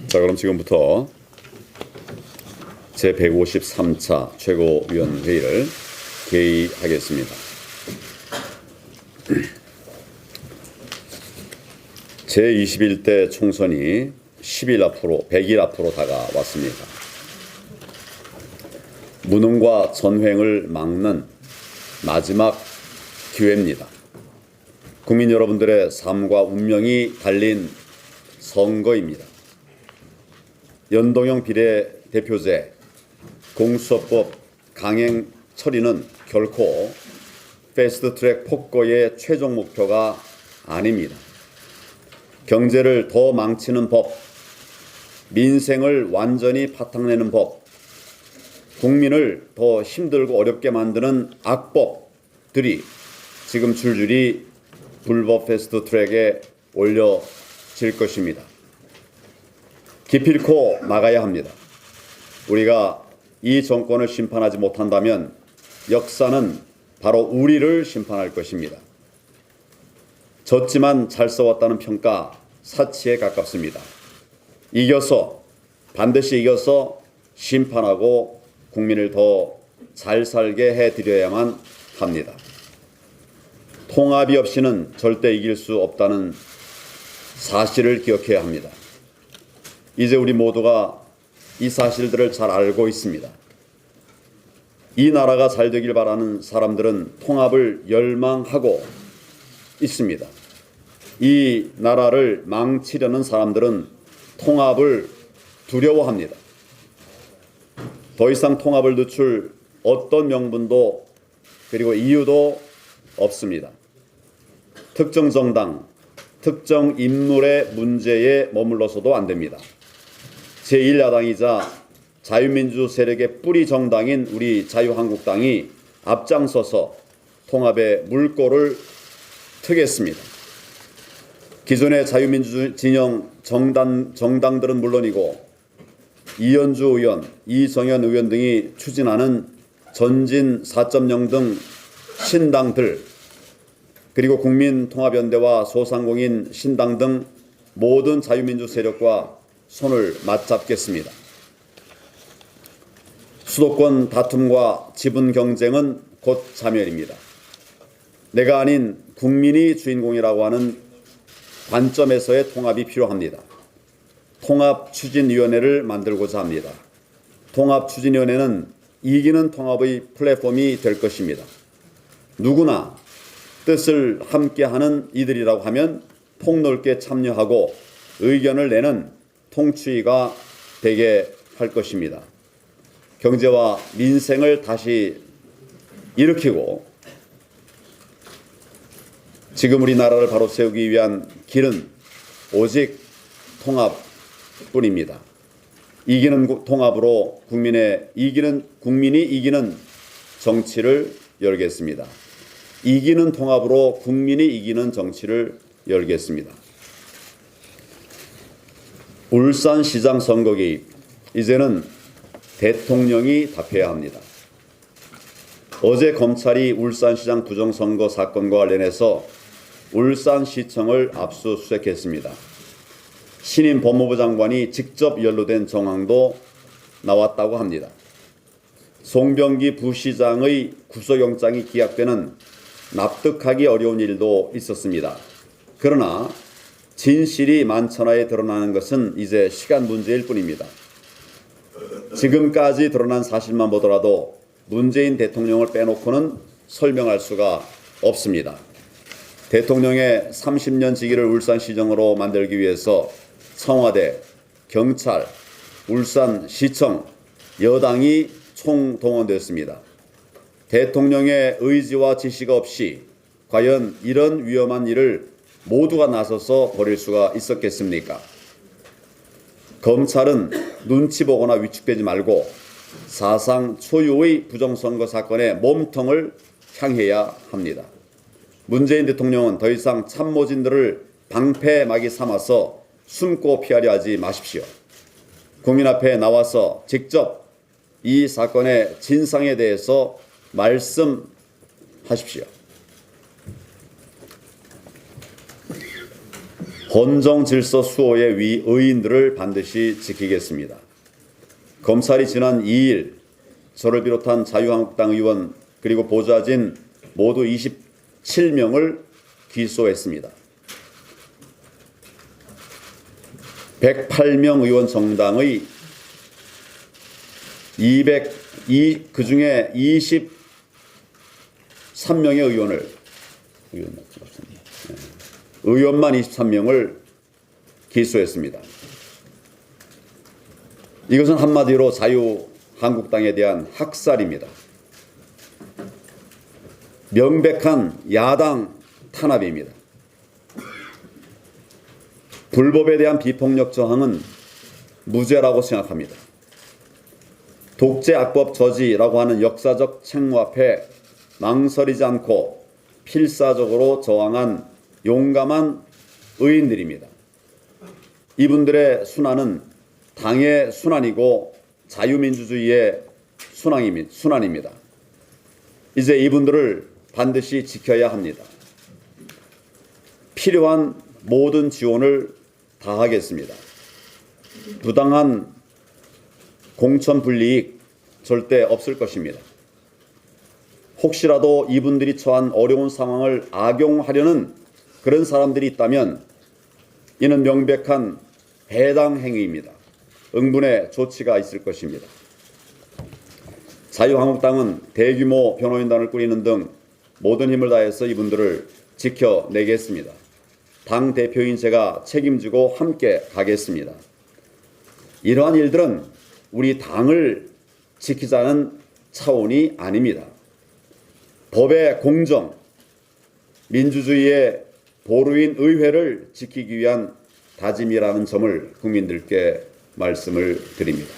자, 그럼 지금부터 제153차 최고위원회의를 개의하겠습니다. 제21대 총선이 100일 앞으로 다가왔습니다. 무능과 전횡을 막는 마지막 기회입니다. 국민 여러분들의 삶과 운명이 달린 선거입니다. 연동형 비례대표제, 공수처법 강행 처리는 결코 패스트트랙 폭거의 최종 목표가 아닙니다. 경제를 더 망치는 법, 민생을 완전히 파탄내는 법, 국민을 더 힘들고 어렵게 만드는 악법들이 지금 줄줄이 불법 패스트트랙에 올려질 것입니다. 기필코 막아야 합니다. 우리가 이 정권을 심판하지 못한다면 역사는 바로 우리를 심판할 것입니다. 졌지만 잘 싸웠다는 평가 사치에 가깝습니다. 반드시 이겨서 심판하고 국민을 더 잘 살게 해드려야만 합니다. 통합이 없이는 절대 이길 수 없다는 사실을 기억해야 합니다. 이제 우리 모두가 이 사실들을 잘 알고 있습니다. 이 나라가 잘 되길 바라는 사람들은 통합을 열망하고 있습니다. 이 나라를 망치려는 사람들은 통합을 두려워합니다. 더 이상 통합을 늦출 어떤 명분도 그리고 이유도 없습니다. 특정 정당, 특정 인물의 문제에 머물러서도 안 됩니다. 제1야당이자 자유민주 세력의 뿌리 정당인 우리 자유한국당이 앞장서서 통합의 물꼬를 트겠습니다. 기존의 자유민주 진영 정당들은 물론이고 이현주 의원, 이정현 의원 등이 추진하는 전진 4.0 등 신당들, 그리고 국민통합연대와 소상공인 신당 등 모든 자유민주 세력과 손을 맞잡겠습니다. 수도권 다툼과 지분 경쟁은 곧 자멸입니다. 내가 아닌 국민이 주인공이라고 하는 관점에서의 통합이 필요합니다. 통합추진위원회를 만들고자 합니다. 통합추진위원회는 이기는 통합의 플랫폼이 될 것입니다. 누구나 뜻을 함께하는 이들이라고 하면 폭넓게 참여하고 의견을 내는 통추위가 되게 할 것입니다. 경제와 민생을 다시 일으키고 지금 우리나라를 바로 세우기 위한 길은 오직 통합뿐입니다. 이기는 통합으로 국민이 이기는 정치를 열겠습니다. 이기는 통합으로 국민이 이기는 정치를 열겠습니다. 울산시장 선거 개입, 이제는 대통령이 답해야 합니다. 어제 검찰이 울산시장 부정선거 사건과 관련해서 울산시청을 압수수색했습니다. 신임 법무부 장관이 직접 연루된 정황도 나왔다고 합니다. 송병기 부시장의 구속영장이 기각되는 납득하기 어려운 일도 있었습니다. 그러나 진실이 만천하에 드러나는 것은 이제 시간 문제일 뿐입니다. 지금까지 드러난 사실만 보더라도 문재인 대통령을 빼놓고는 설명할 수가 없습니다. 대통령의 30년 지기를 울산시정으로 만들기 위해서 청와대, 경찰, 울산시청, 여당이 총동원됐습니다. 대통령의 의지와 지시가 없이 과연 이런 위험한 일을 모두가 나서서 벌일 수가 있었겠습니까? 검찰은 눈치 보거나 위축되지 말고 사상 초유의 부정선거 사건의 몸통을 향해야 합니다. 문재인 대통령은 더 이상 참모진들을 방패막이 삼아서 숨고 피하려 하지 마십시오. 국민 앞에 나와서 직접 이 사건의 진상에 대해서 말씀하십시오. 헌정 질서 수호의 의인들을 반드시 지키겠습니다. 검찰이 지난 2일 저를 비롯한 자유한국당 의원 그리고 보좌진 모두 27명을 기소했습니다. 108명 의원 정당의 그중에 23명의 의원만 23명을 기소했습니다. 이것은 한마디로 자유한국당에 대한 학살입니다. 명백한 야당 탄압입니다. 불법에 대한 비폭력 저항은 무죄라고 생각합니다. 독재 악법 저지라고 하는 역사적 책무 앞에 망설이지 않고 필사적으로 저항한 용감한 의인들입니다. 이분들의 순환은 당의 순환이고 자유민주주의의 순환입니다. 이제 이분들을 반드시 지켜야 합니다. 필요한 모든 지원을 다하겠습니다. 부당한 공천 불이익 절대 없을 것입니다. 혹시라도 이분들이 처한 어려운 상황을 악용하려는 그런 사람들이 있다면 이는 명백한 해당 행위입니다. 응분의 조치가 있을 것입니다. 자유한국당은 대규모 변호인단을 꾸리는 등 모든 힘을 다해서 이분들을 지켜내겠습니다. 당 대표인 제가 책임지고 함께 가겠습니다. 이러한 일들은 우리 당을 지키자는 차원이 아닙니다. 법의 공정, 민주주의의 보루인 의회를 지키기 위한 다짐이라는 점을 국민들께 말씀을 드립니다.